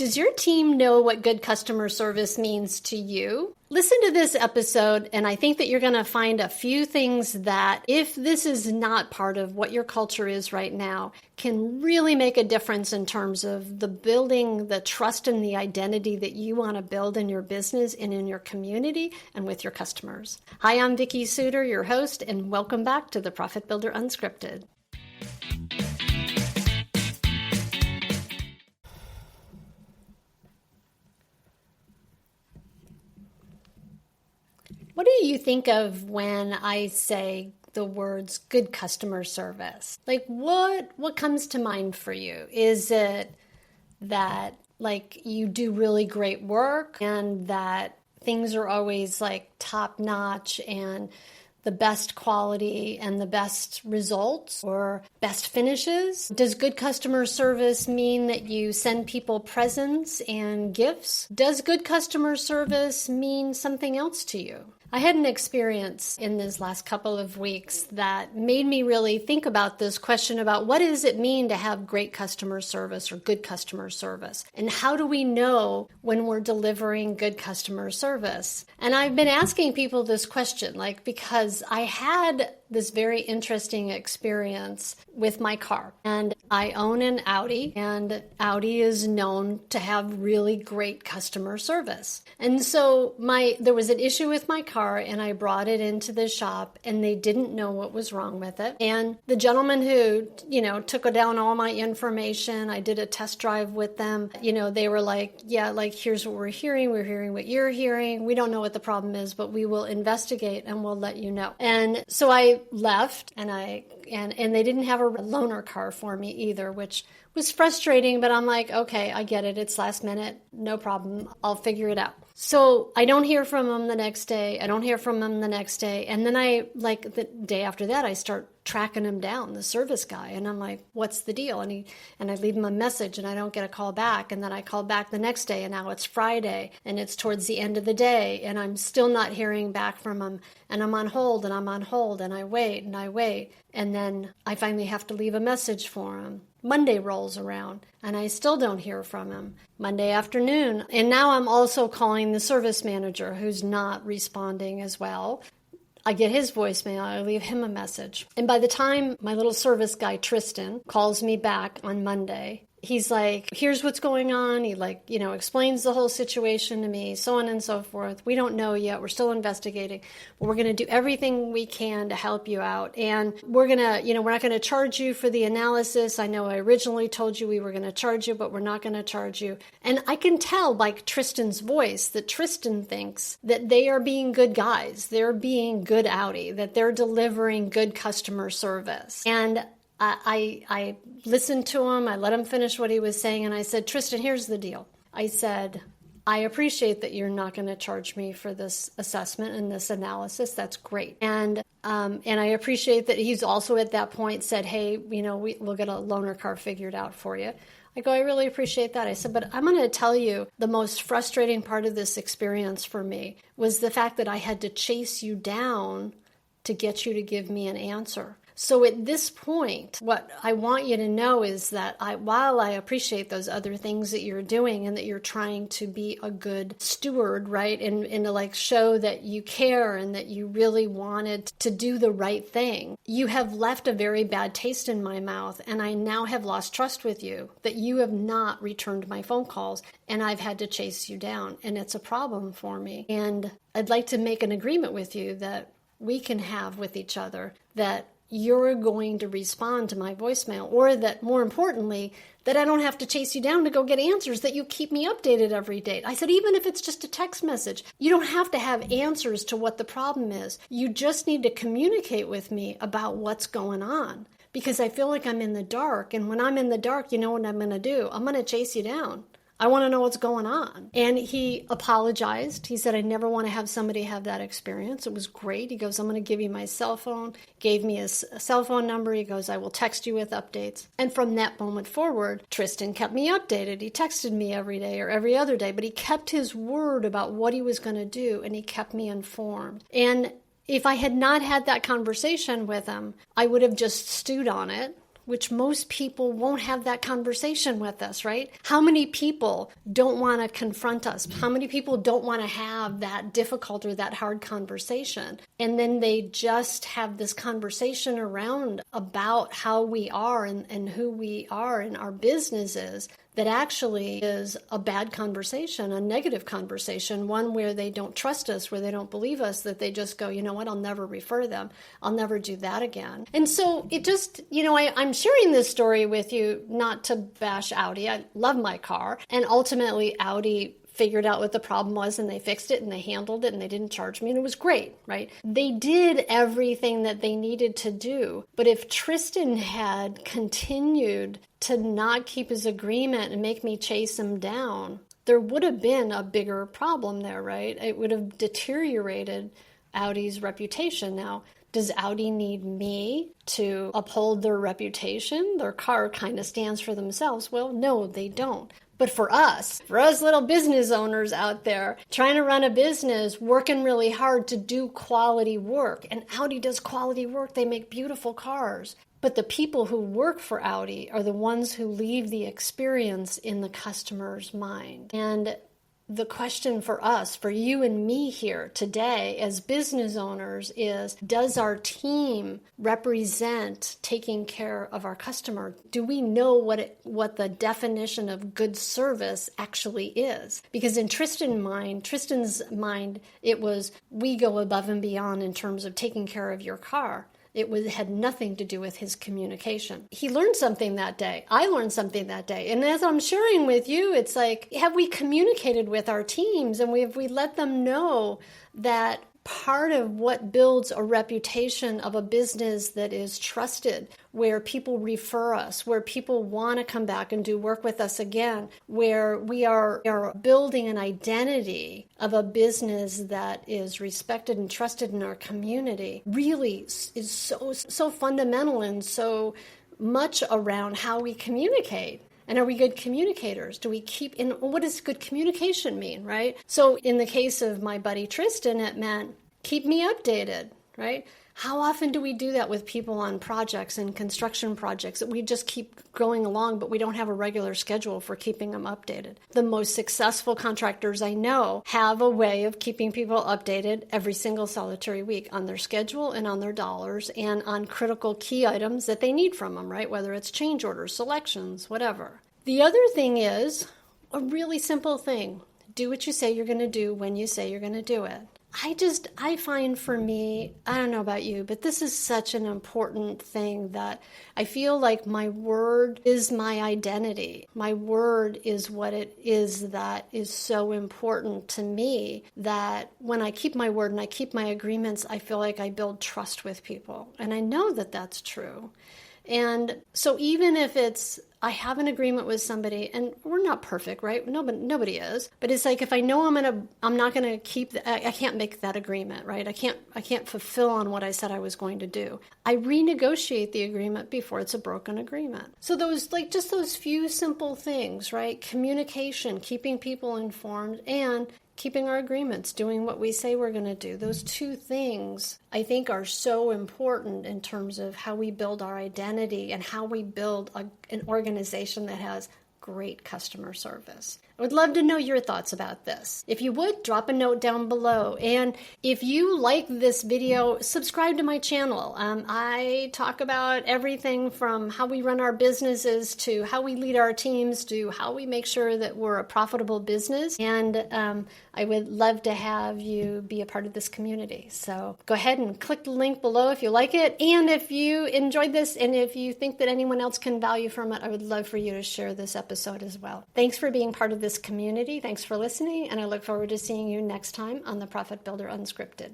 Does your team know what good customer service means to you? Listen to this episode, and I think that you're going to find a few things that, if this is not part of what your culture is right now, can really make a difference in terms of the building the trust and the identity that you want to build in your business and in your community and with your customers. Hi, I'm Vicki Suter, your host, and welcome back to the Profit Builder Unscripted. What do you think of when I say the words good customer service? Like what comes to mind for you? Is it that like you do really great work and that things are always like top notch and the best quality and the best results or best finishes? Does good customer service mean that you send people presents and gifts? Does good customer service mean something else to you? I had an experience in this last couple of weeks that made me really think about this question about what does it mean to have great customer service or good customer service? And how do we know when we're delivering good customer service? And I've been asking people this question, because I had this very interesting experience with my car. And I own an Audi, and Audi is known to have really great customer service. And so there was an issue with my car, and I brought it into the shop, and they didn't know what was wrong with it. And the gentleman who, took down all my information, I did a test drive with them. They were like, yeah, here's what we're hearing. We're hearing what you're hearing. We don't know what the problem is, but we will investigate and we'll let you know. And so I left, and they didn't have a loaner car for me either, which was frustrating, but I'm like, okay, I get it. It's last minute. No problem. I'll figure it out. So I don't hear from him the next day. And then the day after that, I start tracking him down, the service guy. And I'm like, what's the deal? And I leave him a message and I don't get a call back. And then I call back the next day, and now it's Friday and it's towards the end of the day and I'm still not hearing back from him. And I'm on hold and I wait and I wait. And then I finally have to leave a message for him. Monday rolls around and I still don't hear from him. Monday afternoon. And now I'm also calling the service manager who's not responding as well. I get his voicemail, I leave him a message. And by the time my little service guy, Tristan, calls me back on Monday, he's like, here's what's going on. He explains the whole situation to me, so on and so forth. We don't know yet. We're still investigating. But we're going to do everything we can to help you out. And we're not going to charge you for the analysis. I know I originally told you we were going to charge you, but we're not going to charge you. And I can tell by Tristan's voice that Tristan thinks that they are being good guys. They're being good Audi, that they're delivering good customer service. And I listened to him, I let him finish what he was saying, and I said, Tristan, here's the deal. I said, I appreciate that you're not going to charge me for this assessment and this analysis. That's great. And I appreciate that he's also at that point said, hey, we'll get a loaner car figured out for you. I go, I really appreciate that. I said, but I'm going to tell you the most frustrating part of this experience for me was the fact that I had to chase you down to get you to give me an answer. So at this point, what I want you to know is that while I appreciate those other things that you're doing and that you're trying to be a good steward, right, and to show that you care and that you really wanted to do the right thing, you have left a very bad taste in my mouth, and I now have lost trust with you that you have not returned my phone calls, and I've had to chase you down, and it's a problem for me. And I'd like to make an agreement with you that we can have with each other that you're going to respond to my voicemail, or that, more importantly, that I don't have to chase you down to go get answers, that you keep me updated every day. I said, even if it's just a text message, you don't have to have answers to what the problem is. You just need to communicate with me about what's going on, because I feel like I'm in the dark. And when I'm in the dark, you know what I'm going to do? I'm going to chase you down. I want to know what's going on. And he apologized. He said, I never want to have somebody have that experience. It was great. He goes, I'm going to give you my cell phone. Gave me his cell phone number. He goes, I will text you with updates. And from that moment forward, Tristan kept me updated. He texted me every day or every other day, but he kept his word about what he was going to do, and he kept me informed. And if I had not had that conversation with him, I would have just stewed on it. which most people won't have that conversation with us, right? How many people don't want to confront us? How many people don't want to have that difficult or that hard conversation? And then they just have this conversation around about how we are and who we are in our businesses that actually is a bad conversation, a negative conversation, one where they don't trust us, where they don't believe us, that they just go, you know what, I'll never refer them. I'll never do that again. And so it just, I'm sharing this story with you not to bash Audi. I love my car. And ultimately, Audi figured out what the problem was and they fixed it and they handled it and they didn't charge me and it was great, right? They did everything that they needed to do. But if Tristan had continued to not keep his agreement and make me chase him down, there would have been a bigger problem there, right? It would have deteriorated Audi's reputation. Now, does Audi need me to uphold their reputation? Their car kind of stands for themselves. Well, no, they don't. But for us little business owners out there trying to run a business, working really hard to do quality work, and Audi does quality work, they make beautiful cars. But the people who work for Audi are the ones who leave the experience in the customer's mind. And the question for us, for you and me here today as business owners is, does our team represent taking care of our customer? Do we know what the definition of good service actually is? Because in Tristan's mind, it was, we go above and beyond in terms of taking care of your car. It had nothing to do with his communication. He learned something that day. I learned something that day. And as I'm sharing with you, it's like, have we communicated with our teams and have we let them know that part of what builds a reputation of a business that is trusted, where people refer us, where people want to come back and do work with us again, where we are building an identity of a business that is respected and trusted in our community, really is so fundamental and so much around how we communicate. And are we good communicators? Do we keep in? What does good communication mean, right? So in the case of my buddy Tristan, it meant keep me updated, right? How often do we do that with people on projects and construction projects that we just keep going along, but we don't have a regular schedule for keeping them updated? The most successful contractors I know have a way of keeping people updated every single solitary week on their schedule and on their dollars and on critical key items that they need from them, right? Whether it's change orders, selections, whatever. The other thing is a really simple thing. Do what you say you're going to do when you say you're going to do it. I find for me, I don't know about you, but this is such an important thing that I feel like my word is my identity. My word is what it is that is so important to me, that when I keep my word and I keep my agreements, I feel like I build trust with people. And I know that that's true. And so even if it's, I have an agreement with somebody, and we're not perfect, right? Nobody is. But it's like, if I know I'm not gonna keep, I can't make that agreement, right? I can't fulfill on what I said I was going to do. I renegotiate the agreement before it's a broken agreement. So just those few simple things, right? Communication, keeping people informed, and keeping our agreements, doing what we say we're going to do. Those two things, I think, are so important in terms of how we build our identity and how we build an organization that has great customer service. I would love to know your thoughts about this. If you would, drop a note down below. And if you like this video, subscribe to my channel. I talk about everything from how we run our businesses to how we lead our teams to how we make sure that we're a profitable business. And I would love to have you be a part of this community. So go ahead and click the link below if you like it. And if you enjoyed this and if you think that anyone else can value from it, I would love for you to share this episode as well. Thanks for being part of this community. Thanks for listening, and I look forward to seeing you next time on the Profit Builder Unscripted.